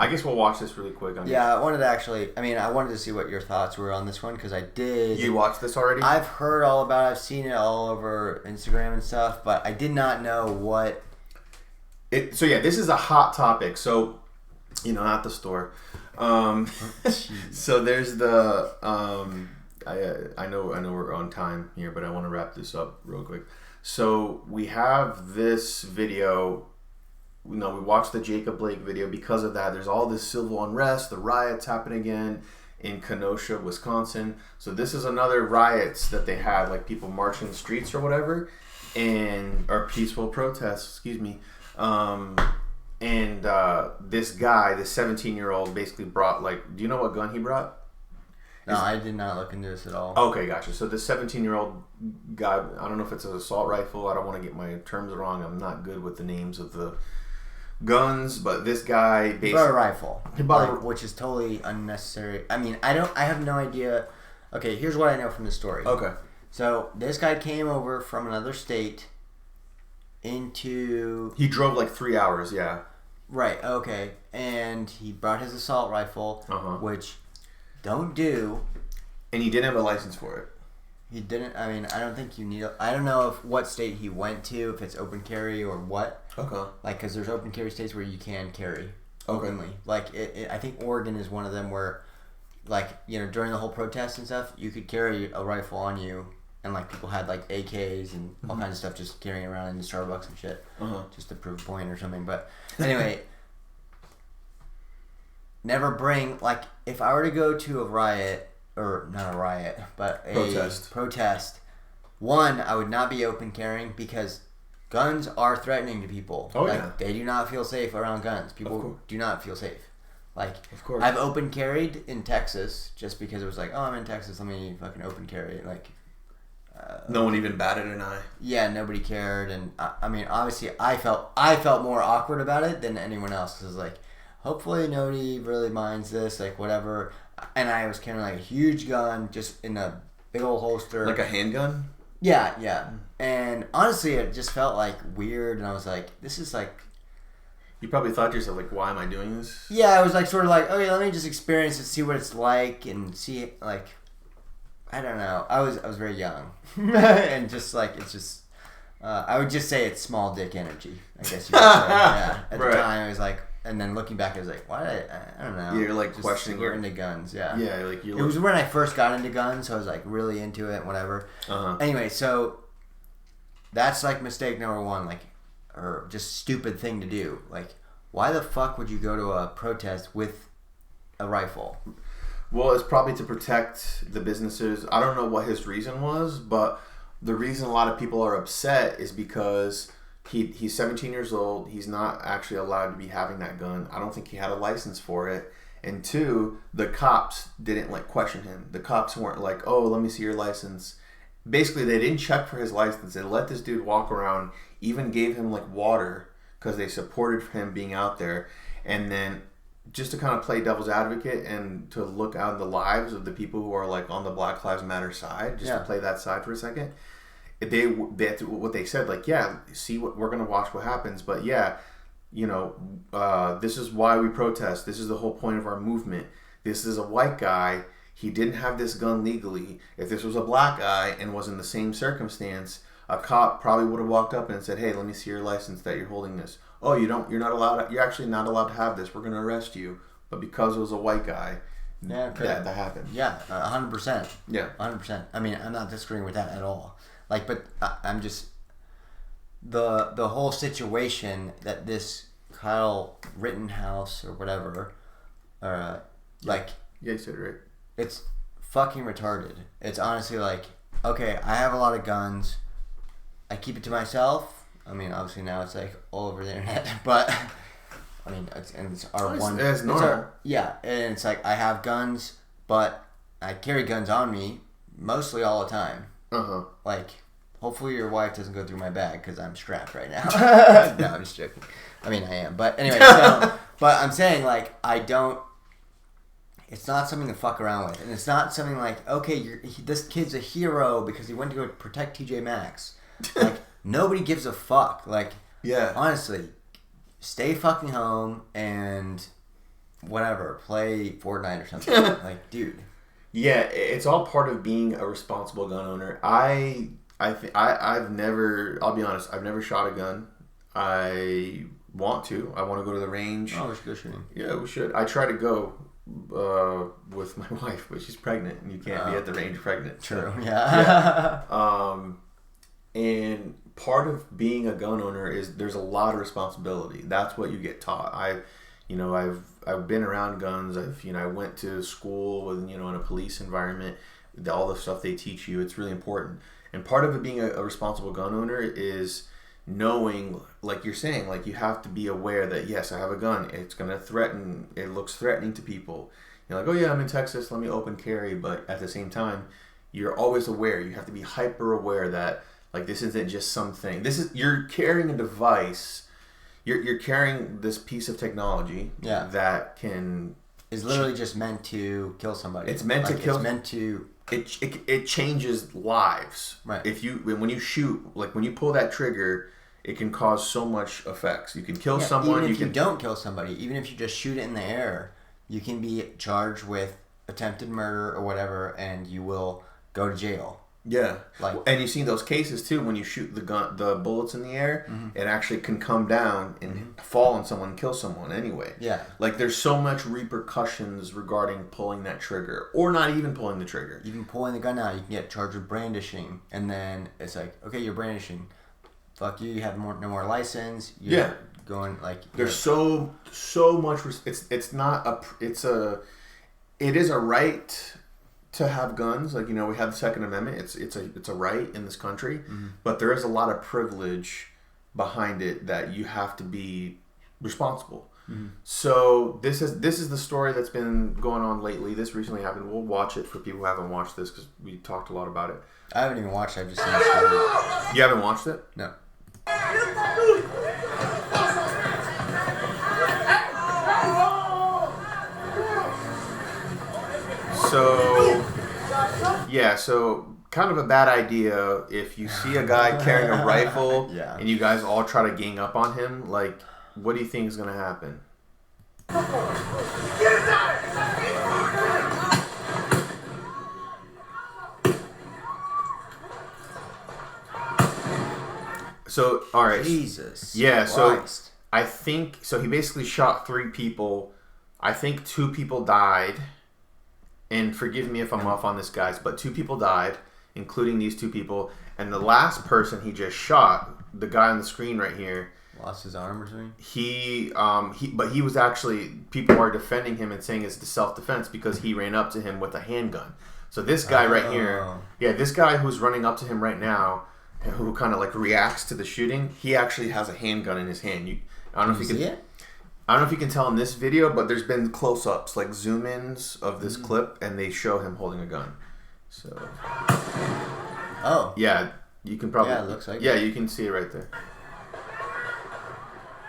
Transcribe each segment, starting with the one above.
I guess we'll watch this really quick. I wanted to see what your thoughts were on this one because I did. You watched this already? I've heard all about it. I've seen it all over Instagram and stuff, but I did not know what. So this is a hot topic. So, at the store. So there's the. I know we're on time here, but I want to wrap this up real quick. So we have this video. We watched the Jacob Blake video. Because of that, there's all this civil unrest. The riots happen again in Kenosha, Wisconsin. So this is another riots that they had, like people marching the streets or whatever, or peaceful protests. Excuse me. This guy, this 17-year-old, basically brought do you know what gun he brought? No, I did not look into this at all. Okay, gotcha. So this 17-year-old guy, I don't know if it's an assault rifle. I don't want to get my terms wrong. I'm not good with the names of the guns, but this guy basically... He bought a rifle. Which is totally unnecessary. I mean, I have no idea. Okay, here's what I know from the story. Okay. So this guy came over from another state into... He drove 3 hours, yeah. Right, okay. And he brought his assault rifle, which... Don't do. And he didn't have a license for it. He didn't. I mean, I don't think you need. I don't know what state he went to, if it's open carry or what. Okay. Because there's open carry states where you can carry openly. I think Oregon is one of them where, during the whole protest and stuff, you could carry a rifle on you, and people had AKs and all kinds of stuff just carrying around in the Starbucks and shit, just to prove a point or something. But anyway. Never bring, if I were to go to a riot, or not a riot, but a protest, one, I would not be open carrying because guns are threatening to people. Oh, yeah. They do not feel safe around guns. People do not feel safe. Of course. I've open carried in Texas just because it was I'm in Texas, let me fucking open carry. No one even batted an eye. Yeah, nobody cared. And, I mean, obviously, I felt more awkward about it than anyone else because, hopefully nobody really minds this, whatever. And I was carrying a huge gun just in a big old holster. Like a handgun? Yeah. And honestly, it just felt weird. And I was this is You probably thought to yourself, why am I doing this? Yeah, I was okay, let me just experience it, see what it's like, and see, I don't know. I was very young. And just, it's just, I would just say it's small dick energy, I guess you would say. Yeah. At the time, I was and then looking back, I was why did I don't know. You're just questioning super into guns, yeah. Yeah, it was when I first got into guns, so I was really into it, whatever. Anyway, so that's mistake number one, or just stupid thing to do. Why the fuck would you go to a protest with a rifle? Well, it's probably to protect the businesses. I don't know what his reason was, but the reason a lot of people are upset is because he's 17 years old. He's not actually allowed to be having that gun. I don't think he had a license for it. And two, the cops didn't question him. The cops weren't oh, let me see your license. Basically, they didn't check for his license. They let this dude walk around, even gave him water because they supported him being out there. And then just to kind of play devil's advocate and to look out the lives of the people who are on the Black Lives Matter side, just to play that side for a second. What they said, see what we're gonna watch what happens, but this is why we protest. This is the whole point of our movement. This is a white guy. He didn't have this gun legally. If this was a black guy and was in the same circumstance, a cop probably would have walked up and said, "Hey, let me see your license that you're holding this." "Oh, you're not allowed. You're actually not allowed to have this. We're gonna arrest you." But because it was a white guy, that happened. Yeah, 100%. Yeah, 100%. I mean, I'm not disagreeing with that at all. But I'm just the whole situation that this Kyle Rittenhouse or whatever, yeah, you said it right. It's fucking retarded. It's honestly okay, I have a lot of guns. I keep it to myself. I mean, obviously now it's all over the internet, but I mean, it's our one. It's normal. And it's I have guns, but I carry guns on me mostly all the time. Hopefully your wife doesn't go through my bag because I'm strapped right now. No, I'm just joking. I mean, I am. But anyway, but I'm saying, I don't... It's not something to fuck around with. And it's not something okay, this kid's a hero because he went to go protect TJ Maxx. Nobody gives a fuck. Yeah. Honestly, stay fucking home and whatever, play Fortnite or something. Like, dude. Yeah, it's all part of being a responsible gun owner. I've never, I'll be honest, I've never shot a gun. I want to. I want to go to the range. Oh, we should go shooting. Yeah, we should. I try to go with my wife, but she's pregnant, and you can't be at the range pregnant. True. So, Yeah. And part of being a gun owner is there's a lot of responsibility. That's what you get taught. I've been around guns. I went to school with, in a police environment. All the stuff they teach you, it's really important. And part of it being a responsible gun owner is knowing, like you're saying, like you have to be aware that, yes, I have a gun. It's going to threaten. It looks threatening to people. You're like, oh yeah, I'm in Texas. Let me open carry. But at the same time, you're always aware. You have to be hyper aware that, like, this isn't just something. You're carrying a device. You're carrying this piece of technology that is literally just meant to kill somebody. It's meant to kill. It's meant to. It changes lives. Right. When you shoot, like when you pull that trigger, it can cause so much effects. You can kill someone. Even if you don't kill somebody, even if you just shoot it in the air, you can be charged with attempted murder or whatever, and you will go to jail. Yeah, and you see those cases too when you shoot the bullets in the air, it actually can come down and fall on someone and kill someone anyway. Yeah, like there's so much repercussions regarding pulling that trigger or not even pulling the trigger. Even pulling the gun out, you can get charged with brandishing, and then it's like, okay, you're brandishing, fuck you, you have no more license. You're going like there's so much. It is a right to have guns. Like, we have the Second Amendment. It's a right in this country, but there is a lot of privilege behind it that you have to be responsible. So this is the story that's been going on lately. This recently happened. We'll watch it for people who haven't watched this because we talked a lot about it. I haven't even watched it. I've just seen the story. You haven't watched it? No. So kind of a bad idea if you see a guy carrying a rifle and you guys all try to gang up on him. Like, what do you think is going to happen? So, all right. Jesus. Yeah, Christ. so I think, he basically shot 3 people. I think 2 people died. And forgive me if I'm off on this, guys, but 2 people died, including these 2 people. And the last person he just shot, the guy on the screen right here, lost his arm or something. But he was actually, people are defending him and saying it's the self-defense because he ran up to him with a handgun. So this guy right here, this guy who's running up to him right now, who kind of like reacts to the shooting, he actually has a handgun in his hand. I don't know if you can see it. I don't know if you can tell in this video, but there's been close-ups, like zoom-ins of this clip, and they show him holding a gun. So. Oh. Yeah, you can probably. Yeah, it looks like. Yeah, you can see it right there.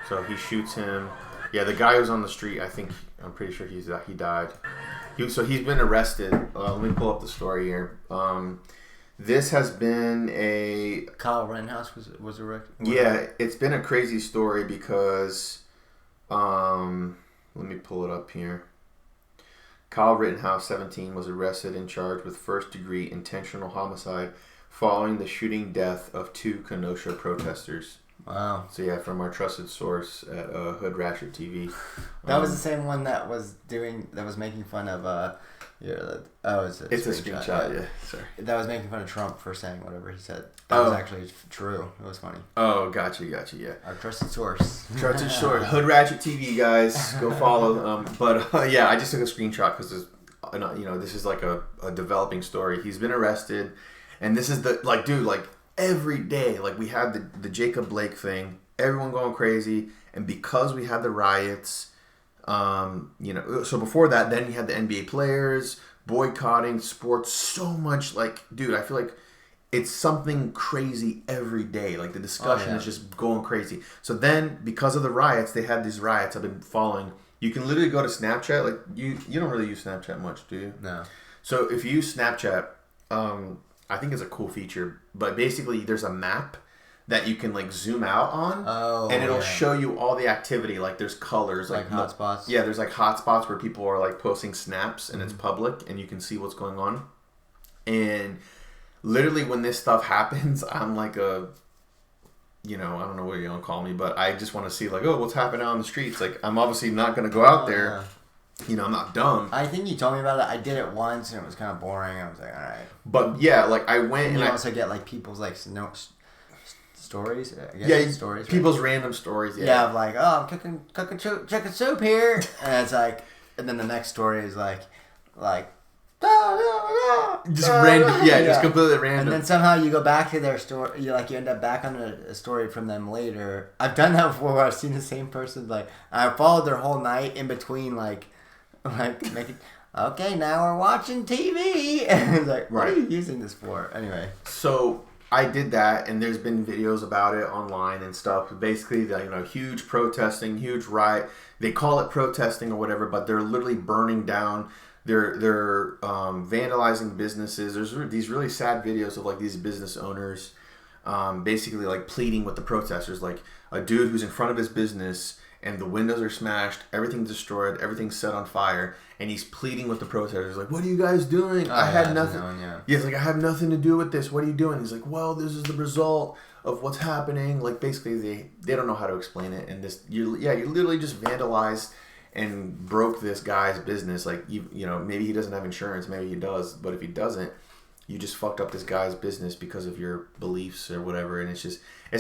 So he shoots him. Yeah, the guy who's on the street, I'm pretty sure he died. So he's been arrested. Let me pull up the story here. This has been a. Kyle Rittenhouse was arrested. Yeah, it's been a crazy story because. Let me pull it up here. Kyle Rittenhouse, 17, was arrested and charged with first-degree intentional homicide following the shooting death of 2 Kenosha protesters. Wow. So yeah, from our trusted source at Hood Ratchet TV. That was the same one that was making fun of it's a screenshot. Yeah. Sorry. That was making fun of Trump for saying whatever he said. That was actually true. It was funny. Oh, gotcha, yeah. Our trusted source. Trusted source. Hood Ratchet TV, guys. Go follow. I just took a screenshot because this is like a developing story. He's been arrested, and this is every day, we had the Jacob Blake thing, everyone going crazy, and because we had the riots, so before that, then you had the NBA players boycotting sports so much. I feel like it's something crazy every day. Like the discussion is just going crazy. So then, because of the riots, they had these riots I've been following. You can literally go to Snapchat. Like you don't really use Snapchat much, do you? No. So if you use Snapchat, I think it's a cool feature. But basically, there's a map that you can like zoom out on, and it'll show you all the activity. Like there's colors, like hotspots. Yeah, there's like hotspots where people are like posting snaps, and it's public, and you can see what's going on. And literally, when this stuff happens, I'm like I don't know what you're gonna call me, but I just want to see like, oh, what's happening on the streets. Like, I'm obviously not gonna go out there. Yeah. I'm not dumb. I think you told me about it. I did it once, and it was kind of boring. I was like, all right. But yeah, like I went, and I also get like people's like stories. I guess stories. People's random stories. Yeah, of like, oh, I'm cooking chicken soup here, and it's like, and then the next story is like. Just random, just completely random. And then somehow you go back to their story. You end up back on a story from them later. I've done that before. Where I've seen the same person. Like I followed their whole night in between. Like making. Okay, now we're watching TV. And it's like, what are you using this for? Anyway. So I did that, and there's been videos about it online and stuff. Basically, huge protesting, huge riot. They call it protesting or whatever, but they're literally burning down. They're vandalizing businesses. There's these really sad videos of like these business owners basically like pleading with the protesters. Like a dude who's in front of his business and the windows are smashed, everything's destroyed, everything's set on fire, and he's pleading with the protesters like, what are you guys doing? I had nothing. He's like, I have nothing to do with this. What are you doing? He's like, well, this is the result of what's happening. Like basically they don't know how to explain it, and you literally just vandalized and broke this guy's business. Like maybe he doesn't have insurance, maybe he does, but if he doesn't, you just fucked up this guy's business because of your beliefs or whatever. And it's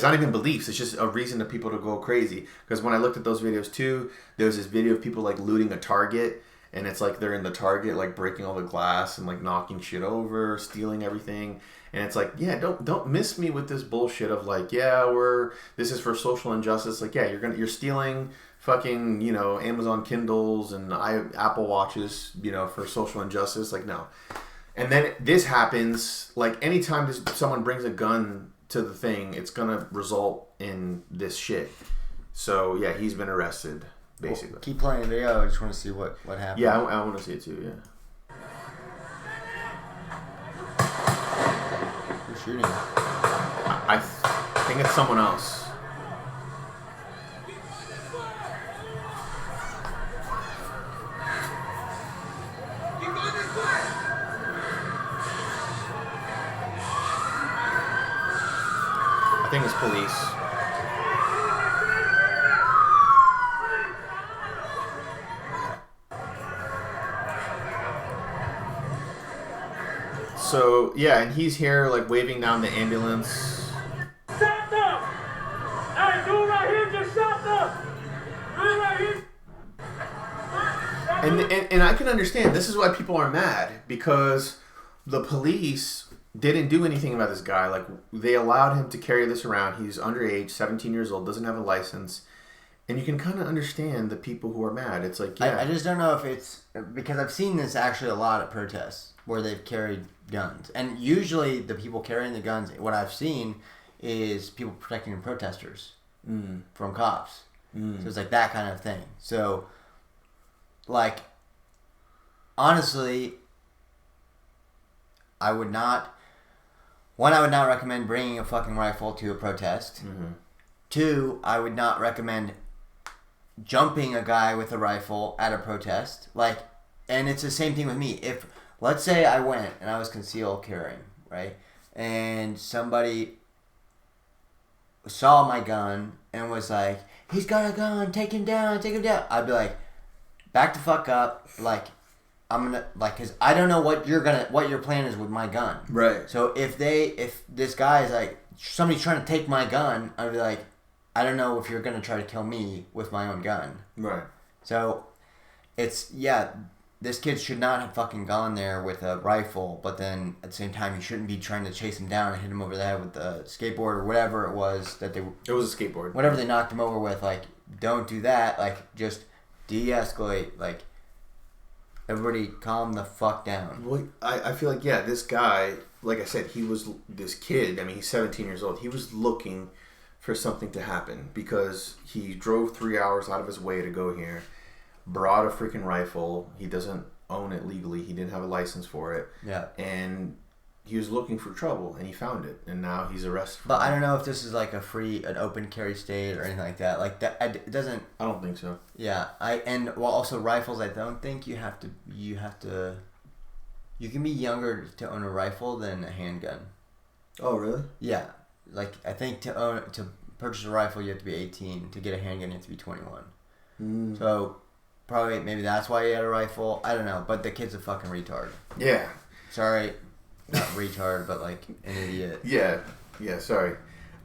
not even beliefs, it's just a reason to people to go crazy. Because when I looked at those videos too, there was this video of people like looting a Target, and it's like they're in the Target like breaking all the glass and like knocking shit over, stealing everything. And it's like, yeah, don't miss me with this bullshit of like, this is for social injustice. Like, yeah, you're stealing fucking, Amazon Kindles and Apple Watches, for social injustice. Like, no. And then this happens, like, anytime someone brings a gun to the thing, it's going to result in this shit. So, yeah, he's been arrested, basically. Well, keep playing the video. I just want to see what happened. Yeah, I want to see it too, yeah. Who's shooting? I think it's someone else. I think it's police. So, yeah, and he's here, like, waving down the ambulance. Shut up! Hey, dude right here just shot up! Dude right here! And I can understand, this is why people are mad, because the police didn't do anything about this guy. Like, they allowed him to carry this around. He's underage, 17 years old, doesn't have a license. And you can kind of understand the people who are mad. It's like, yeah. I just don't know if it's... Because I've seen this actually a lot at protests where they've carried guns. And usually the people carrying the guns, what I've seen is people protecting the protesters from cops. So it's like that kind of thing. So, like, honestly, I would not... One, I would not recommend bringing a fucking rifle to a protest. Two, I would not recommend jumping a guy with a rifle at a protest. Like, and it's the same thing with me. If, let's say I went and I was concealed carrying, right? And somebody saw my gun and was like, he's got a gun, take him down, take him down. I'd be like, back the fuck up. Like, I'm gonna, like, cause I don't know what your plan is with my gun. Right. So if this guy is like, somebody's trying to take my gun, I'd be like, I don't know if you're gonna try to kill me with my own gun. Right. So, it's, yeah, this kid should not have fucking gone there with a rifle, but then at the same time, you shouldn't be trying to chase him down and hit him over the head with a skateboard or whatever it was that they... It was a skateboard. Whatever they knocked him over with, like, don't do that. Like, just de-escalate. Like, everybody calm the fuck down. Well, I feel like, yeah, this guy, like I said, this kid, I mean, he's 17 years old. He was looking for something to happen because he drove 3 hours out of his way to go here, brought a freaking rifle. He doesn't own it legally. He didn't have a license for it. Yeah. And he was looking for trouble and he found it, and now he's arrested. But I don't know if this is like an open carry state or anything like that. Like that, it doesn't. I don't think so. Yeah, also rifles. I don't think you have to. You can be younger to own a rifle than a handgun. Oh really? Yeah, like I think to purchase a rifle you have to be 18. To get a handgun you have to be 21. So probably maybe that's why he had a rifle. I don't know, but the kid's a fucking retard. Yeah. Sorry, not retard, but like an idiot. Yeah. Sorry.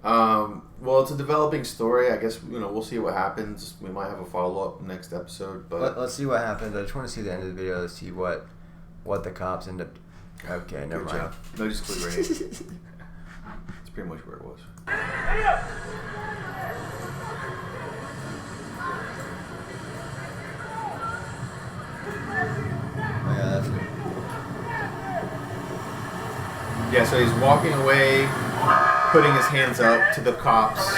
Well, it's a developing story. I guess we'll see what happens. We might have a follow up next episode, but let's see what happens. I just want to see the end of the video to see what the cops end up. Okay, never mind. Job. No, just click right here. It's pretty much where it was. Oh, yeah, that's it. Yeah, so he's walking away, putting his hands up to the cops.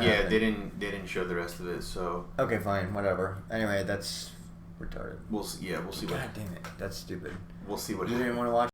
Yeah, they didn't show the rest of it, so. Okay, fine, whatever. Anyway, that's retarded. We'll see what. God damn it, that's stupid. We'll see what. You didn't want to watch.